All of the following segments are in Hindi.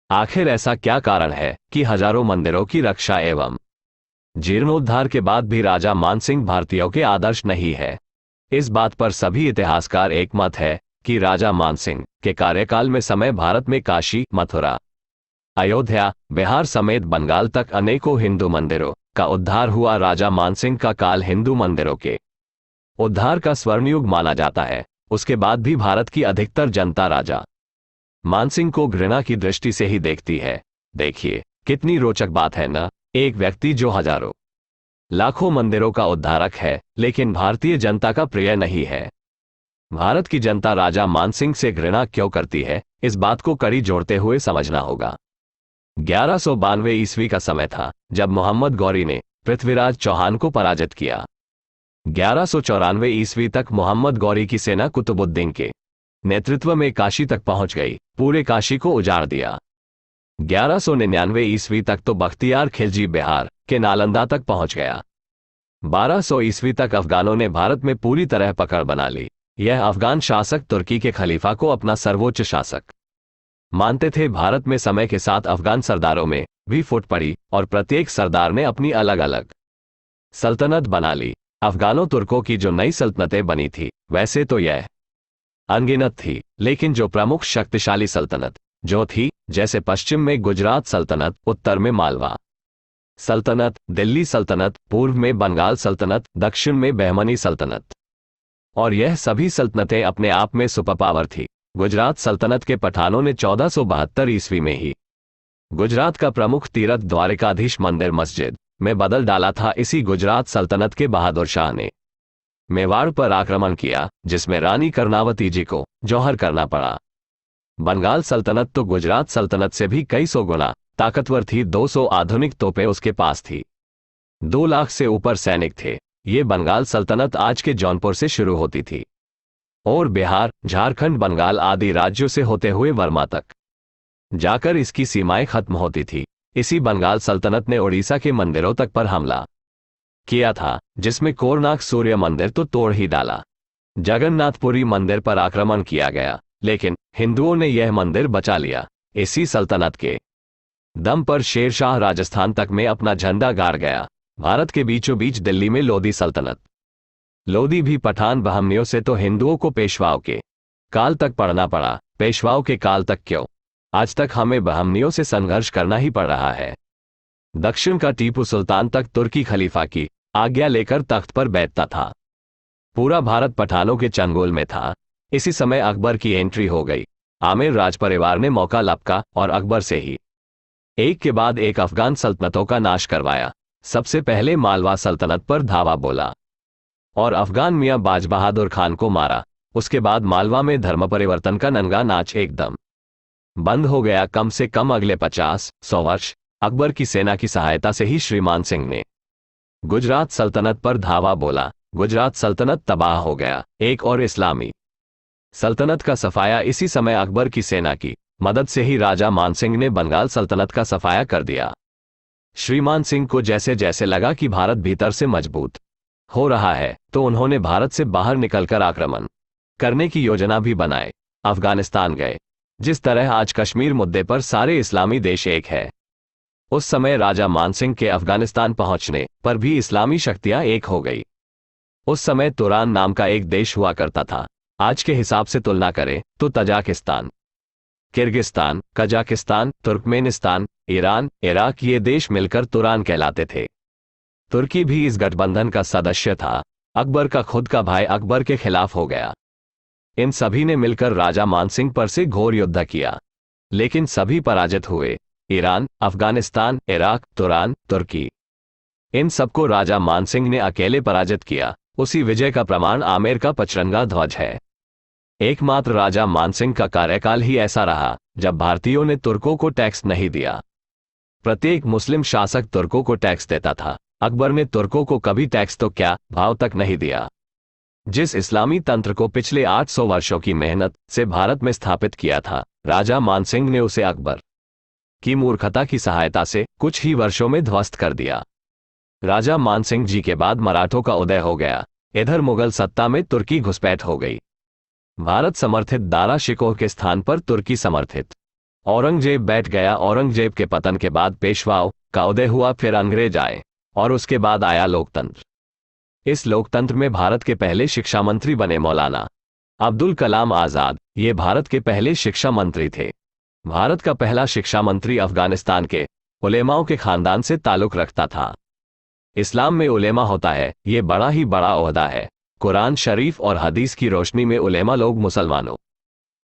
आखिर ऐसा क्या कारण है कि हजारों मंदिरों की रक्षा एवं जीर्णोद्धार के बाद भी राजा मानसिंह भारतीयों के आदर्श नहीं है? इस बात पर सभी इतिहासकार एक मत है कि राजा मानसिंह के कार्यकाल में समय भारत में काशी, मथुरा, अयोध्या, बिहार समेत बंगाल तक अनेकों हिंदू मंदिरों का उद्धार हुआ। राजा मानसिंह का काल हिंदू मंदिरों के उद्धार का स्वर्णयुग माना जाता है। उसके बाद भी भारत की अधिकतर जनता राजा मानसिंह को घृणा की दृष्टि से ही देखती है। देखिए कितनी रोचक बात है ना, एक व्यक्ति जो हजारों लाखों मंदिरों का उद्धारक है लेकिन भारतीय जनता का प्रिय नहीं है। भारत की जनता राजा मानसिंह से घृणा क्यों करती है, इस बात को कड़ी जोड़ते हुए समझना होगा। 1192 ईस्वी का समय था जब मोहम्मद गौरी ने पृथ्वीराज चौहान को पराजित किया। 1194 ईस्वी तक मोहम्मद गौरी की सेना कुतुबुद्दीन के नेतृत्व में काशी तक पहुंच गई, पूरे काशी को उजाड़ दिया। 1199 ईस्वी तक तो बख्तियार खिलजी बिहार के नालंदा तक पहुंच गया। 1200 ईस्वी तक अफगानों ने भारत में पूरी तरह पकड़ बना ली। यह अफगान शासक तुर्की के खलीफा को अपना सर्वोच्च शासक मानते थे। भारत में समय के साथ अफगान सरदारों में भी फूट पड़ी और प्रत्येक सरदार ने अपनी अलग अलग सल्तनत बना ली। अफगानों तुर्कों की जो नई सल्तनतें बनी थी वैसे तो यह अनगिनत थी, लेकिन जो प्रमुख शक्तिशाली सल्तनत जो थी, जैसे पश्चिम में गुजरात सल्तनत, उत्तर में मालवा सल्तनत, दिल्ली सल्तनत, पूर्व में बंगाल सल्तनत, दक्षिण में बहमनी सल्तनत, और यह सभी सल्तनतें अपने आप में सुपरपावर थी। गुजरात सल्तनत के पठानों ने 1472 ईस्वी में ही गुजरात का प्रमुख तीर्थ द्वारिकाधीश मंदिर मस्जिद में बदल डाला था। इसी गुजरात सल्तनत के बहादुर शाह ने मेवाड़ पर आक्रमण किया, जिसमें रानी कर्णावती जी को जौहर करना पड़ा। बंगाल सल्तनत तो गुजरात सल्तनत से भी कई सौ गुना ताकतवर थी। 200 आधुनिक तोपें उसके पास थी, 2 लाख से ऊपर सैनिक थे। ये बंगाल सल्तनत आज के जौनपुर से शुरू होती थी और बिहार, झारखंड, बंगाल आदि राज्यों से होते हुए वर्मा तक जाकर इसकी सीमाएं खत्म होती थी। इसी बंगाल सल्तनत ने उड़ीसा के मंदिरों तक पर हमला किया था, जिसमें कोरनाक सूर्य मंदिर तो तोड़ ही डाला। जगन्नाथपुरी मंदिर पर आक्रमण किया गया, लेकिन हिंदुओं ने यह मंदिर बचा लिया। इसी सल्तनत के दम पर शेरशाह राजस्थान तक में अपना झंडा गाड़ गया। भारत के बीचों बीच दिल्ली में लोधी सल्तनत, लोधी भी पठान बहमनियों से तो हिंदुओं को पेशवाओं के काल तक पढ़ना पड़ा। पेशवाओं के काल तक क्यों, आज तक हमें बहमनियों से संघर्ष करना ही पड़ रहा है। दक्षिण का टीपू सुल्तान तक तुर्की खलीफा की आज्ञा लेकर तख्त पर बैठता था। पूरा भारत पठानों के चंगुल में था। इसी समय अकबर की एंट्री हो गई। आमिर राजपरिवार ने मौका लपका और अकबर से ही एक के बाद एक अफगान सल्तनतों का नाश करवाया। सबसे पहले मालवा सल्तनत पर धावा बोला और अफगान मियां बाज बहादुर खान को मारा। उसके बाद मालवा में धर्म परिवर्तन का नंगा नाच एकदम बंद हो गया। कम से कम अगले 50-100 वर्ष अकबर की सेना की सहायता से ही श्रीमान सिंह ने गुजरात सल्तनत पर धावा बोला। गुजरात सल्तनत तबाह हो गया। एक और इस्लामी सल्तनत का सफाया इसी समय अकबर की सेना की मदद से ही राजा मानसिंह ने बंगाल सल्तनत का सफाया कर दिया। श्रीमान सिंह को जैसे जैसे लगा कि भारत भीतर से मजबूत हो रहा है, तो उन्होंने भारत से बाहर निकलकर आक्रमण करने की योजना भी बनाई। अफगानिस्तान गए। जिस तरह आज कश्मीर मुद्दे पर सारे इस्लामी देश एक है, उस समय राजा मानसिंह के अफगानिस्तान पहुंचने पर भी इस्लामी शक्तियां एक हो गई। उस समय तुरान नाम का एक देश हुआ करता था। आज के हिसाब से तुलना करें तो Tajikistan, Kyrgyzstan, Kazakhstan, Turkmenistan, Iran, Iraq ये देश मिलकर तुरान कहलाते थे। तुर्की भी इस गठबंधन का सदस्य था। अकबर का खुद का भाई अकबर के खिलाफ हो गया। इन सभी ने मिलकर राजा मानसिंह पर से घोर युद्ध किया, लेकिन सभी पराजित हुए। ईरान, अफगानिस्तान, इराक, तुरान, तुर्की, इन सबको राजा मानसिंह ने अकेले पराजित किया। उसी विजय का प्रमाण आमेर का पचरंगा ध्वज है। एकमात्र राजा मानसिंह का कार्यकाल ही ऐसा रहा जब भारतीयों ने तुर्कों को टैक्स नहीं दिया। प्रत्येक मुस्लिम शासक तुर्कों को टैक्स देता था। अकबर ने तुर्कों को कभी टैक्स तो क्या, भाव तक नहीं दिया। जिस इस्लामी तंत्र को पिछले 800 वर्षों की मेहनत से भारत में स्थापित किया था, राजा मानसिंह ने उसे अकबर की मूर्खता की सहायता से कुछ ही वर्षों में ध्वस्त कर दिया। राजा मानसिंह जी के बाद मराठों का उदय हो गया। इधर मुगल सत्ता में तुर्की घुसपैठ हो गई। भारत समर्थित दारा शिकोह के स्थान पर तुर्की समर्थित औरंगजेब बैठ गया। औरंगजेब के पतन के बाद पेशवाओं का उदय हुआ, फिर अंग्रेज आए और उसके बाद आया लोकतंत्र। इस लोकतंत्र में भारत के पहले शिक्षा मंत्री बने मौलाना अब्दुल कलाम आजाद। ये भारत के पहले शिक्षा मंत्री थे। भारत का पहला शिक्षा मंत्री अफगानिस्तान के उलेमाओं के खानदान से ताल्लुक रखता था। इस्लाम में उलेमा होता है, ये बड़ा ही बड़ा ओहदा है। कुरान शरीफ और हदीस की रोशनी में उलेमा लोग मुसलमानों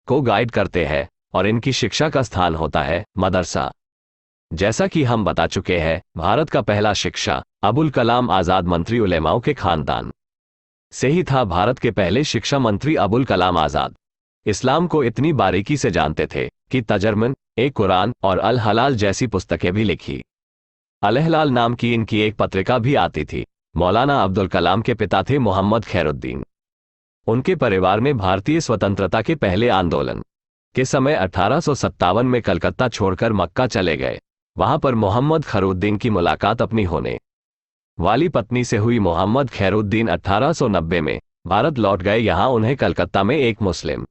को गाइड करते हैं और इनकी शिक्षा का स्थान होता है मदरसा। जैसा कि हम बता चुके हैं, भारत का पहला शिक्षा अबुल कलाम आजाद मंत्री उलेमाओं के खानदान से ही था। भारत के पहले शिक्षा मंत्री अबुल कलाम आजाद इस्लाम को इतनी बारीकी से जानते थे कि तजर्मन ए कुरान और अल हलाल जैसी पुस्तकें भी लिखी। अल हलाल नाम की इनकी एक पत्रिका भी आती थी। मौलाना अब्दुल कलाम के पिता थे मोहम्मद खैरुद्दीन। उनके परिवार में भारतीय स्वतंत्रता के पहले आंदोलन के समय 1857 में कलकत्ता छोड़कर मक्का चले गए। वहां पर मोहम्मद खैरुद्दीन की मुलाकात अपनी होने वाली पत्नी से हुई। मोहम्मद खैरुद्दीन 1890 में भारत लौट गए। यहां उन्हें कलकत्ता में एक मुस्लिम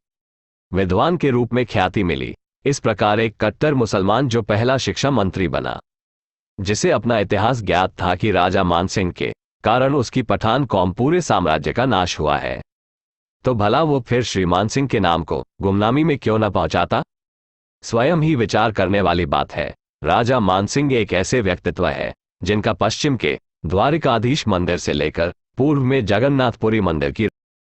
विद्वान के रूप में ख्याति मिली। इस प्रकार एक कट्टर मुसलमान जो पहला शिक्षा मंत्री बना, जिसे अपना इतिहास ज्ञात था कि राजा मानसिंह के कारण उसकी पठान कौम पूरे साम्राज्य का नाश हुआ है, तो भला वो फिर श्री मानसिंह के नाम को गुमनामी में क्यों न पहुंचाता। स्वयं ही विचार करने वाली बात है। राजा मानसिंह एक ऐसे व्यक्तित्व है जिनका पश्चिम के द्वारिकाधीश मंदिर से लेकर पूर्व में जगन्नाथपुरी मंदिर की